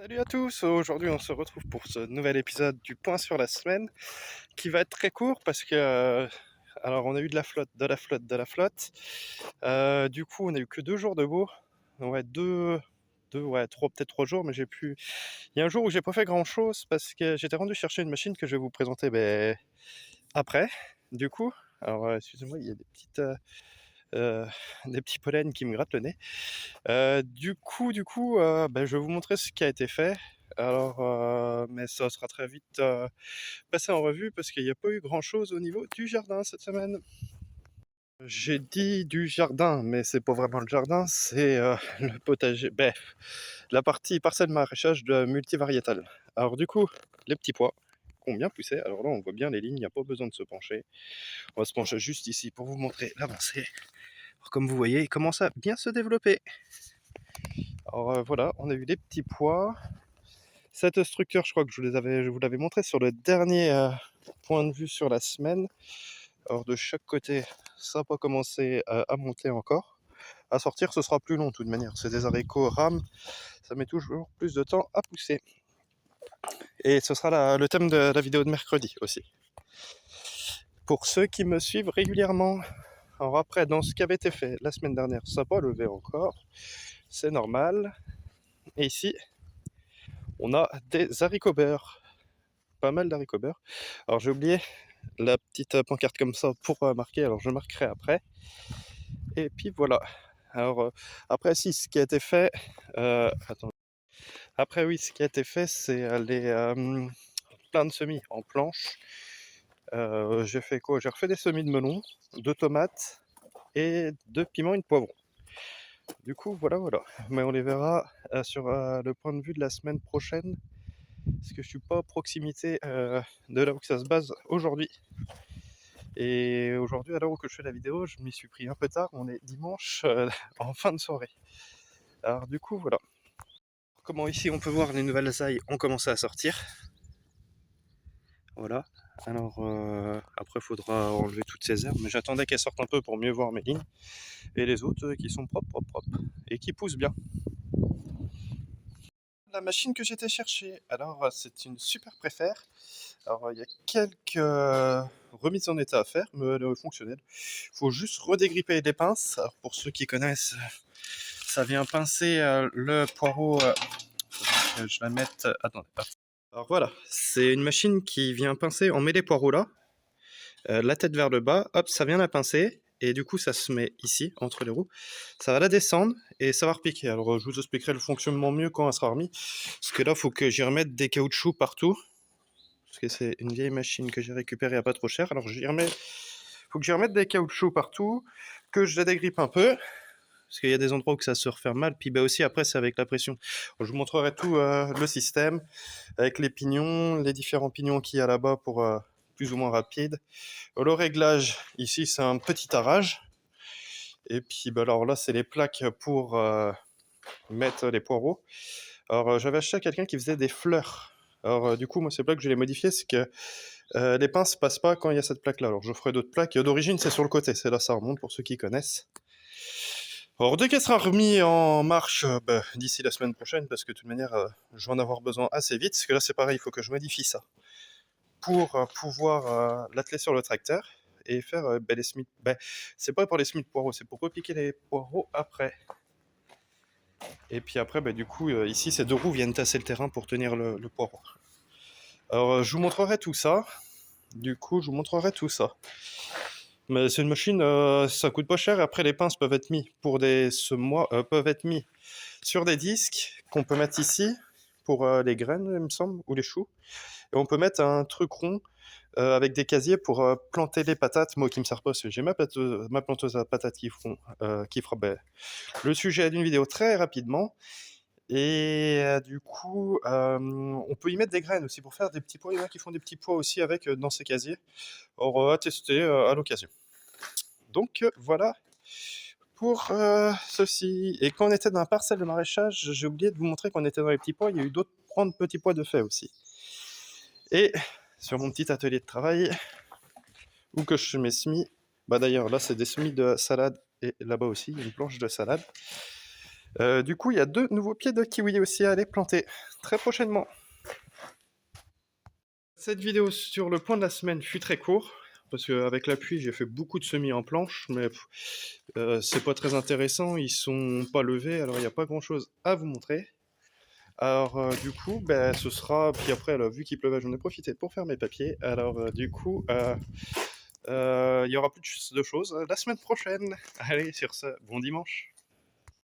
Salut à tous, aujourd'hui on se retrouve pour ce nouvel épisode du point sur la semaine qui va être très court parce que alors on a eu de la flotte, de la flotte, de la flotte. Du coup on a eu que 2 jours de beau. Ouais, ouais, peut-être 3 jours, mais j'ai pu. Il y a un jour où j'ai pas fait grand chose parce que j'étais rendu chercher une machine que je vais vous présenter après. Du coup, alors excusez-moi, il y a euh, des petits pollens qui me grattent le nez. Je vais vous montrer ce qui a été fait. Alors, mais ça sera très vite passé en revue parce qu'il n'y a pas eu grand-chose au niveau du jardin cette semaine. J'ai dit du jardin, mais c'est pas vraiment le jardin, c'est le potager, la partie parcelle maraîchage de multivariétal. Alors du coup, les petits pois qui ont bien poussé. Alors là, on voit bien les lignes, il n'y a pas besoin de se pencher. On va se pencher juste ici pour vous montrer l'avancée. Alors, comme vous voyez, il commence à bien se développer. Alors voilà, on a eu des petits pois. Cette structure, je crois que je vous l'avais montré sur le dernier point de vue sur la semaine. Alors de chaque côté, ça n'a pas commencé à monter encore. À sortir, ce sera plus long de toute manière. C'est des haricots rames, ça met toujours plus de temps à pousser. Et ce sera le thème de la vidéo de mercredi aussi. Pour ceux qui me suivent régulièrement, alors après, dans ce qui avait été fait la semaine dernière, ça n'a pas levé encore. C'est normal. Et ici, on a des haricots beurre. Pas mal d'haricots beurre. Alors j'ai oublié la petite pancarte comme ça pour marquer, alors je marquerai après. Et puis voilà. Alors après si ce qui a été fait, attends. Après oui, ce qui a été fait, c'est les plein de semis en planche. J'ai fait quoi? J'ai refait des semis de melon, de tomates et de piments et de poivrons. Du coup voilà. Mais on les verra sur le point de vue de la semaine prochaine, parce que je suis pas à proximité de là où ça se base aujourd'hui. Et aujourd'hui, à l'heure où je fais la vidéo, je m'y suis pris un peu tard. On est dimanche en fin de soirée. Alors du coup, voilà. Comment ici on peut voir les nouvelles azaïs ont commencé à sortir. Voilà. Alors après, il faudra enlever toutes ces herbes, mais j'attendais qu'elles sortent un peu pour mieux voir mes lignes. Et les autres qui sont propres. Et qui poussent bien. La machine que j'étais chercher, alors c'est une super préfère. Alors il y a quelques remises en état à faire, mais elle est fonctionnelle. Il faut juste redégripper les pinces. Alors pour ceux qui connaissent, ça vient pincer le poireau. Je la mette. Attendez. Alors voilà, c'est une machine qui vient pincer. On met les poireaux là, la tête vers le bas, hop, ça vient la pincer. Et du coup, ça se met ici, entre les roues. Ça va la descendre et ça va repiquer. Alors, je vous expliquerai le fonctionnement mieux quand elle sera remise. Parce que là, il faut que j'y remette des caoutchoucs partout. Parce que c'est une vieille machine que j'ai récupérée à pas trop cher. Alors, faut que j'y remette des caoutchoucs partout, que je la dégrippe un peu. Parce qu'il y a des endroits où ça se referme mal. Puis aussi, après, c'est avec la pression. Je vous montrerai tout le système, avec les pignons, les différents pignons qu'il y a là-bas pour plus ou moins rapide. Le réglage, ici, c'est un petit arrage. Et puis, alors là, c'est les plaques pour mettre les poireaux. Alors, j'avais acheté à quelqu'un qui faisait des fleurs. Alors, du coup, moi, ces plaques, je les modifiées, c'est que les pinces passent pas quand il y a cette plaque-là. Alors, je ferai d'autres plaques. D'origine, c'est sur le côté. C'est là, ça remonte pour ceux qui connaissent. Alors, dès qu'elle sera remise en marche d'ici la semaine prochaine, parce que de toute manière, je vais en avoir besoin assez vite, parce que là, c'est pareil, il faut que je modifie ça pour pouvoir l'atteler sur le tracteur et faire les semis. C'est pas pour les semis de poireaux, c'est pour repiquer les poireaux après. Et puis après, du coup, ici, ces deux roues viennent tasser le terrain pour tenir le poireau. Alors, je vous montrerai tout ça. Du coup, je vous montrerai tout ça. Mais c'est une machine, ça coûte pas cher. Après, les pinces peuvent être mis pour des semoirs, peuvent être mis sur des disques qu'on peut mettre ici pour les graines, il me semble, ou les choux. Et on peut mettre un truc rond avec des casiers pour planter les patates. Moi qui me sert pas, parce que j'ai ma planteuse à patates qui fera le sujet d'une vidéo très rapidement. Et du coup, on peut y mettre des graines aussi pour faire des petits pois. Il y en a qui font des petits pois aussi avec dans ces casiers. Alors, à tester à l'occasion. Donc voilà pour ceci. Et quand on était dans la parcelle de maraîchage, j'ai oublié de vous montrer qu'on était dans les petits pois. Il y a eu d'autres petits pois de fait aussi. Et sur mon petit atelier de travail, où que je fais mes semis, d'ailleurs là c'est des semis de salade, et là-bas aussi il y a une planche de salade. Du coup, il y a 2 nouveaux pieds de kiwi aussi à aller planter, très prochainement. Cette vidéo sur le point de la semaine fut très court, parce qu'avec la pluie, j'ai fait beaucoup de semis en planche, mais c'est pas très intéressant, ils sont pas levés, alors il y a pas grand-chose à vous montrer. Alors, du coup, ce sera puis après, vu qu'il pleuvait, j'en ai profité pour faire mes papiers. Alors, du coup, il y aura plus de choses, la semaine prochaine. Allez, sur ce, bon dimanche.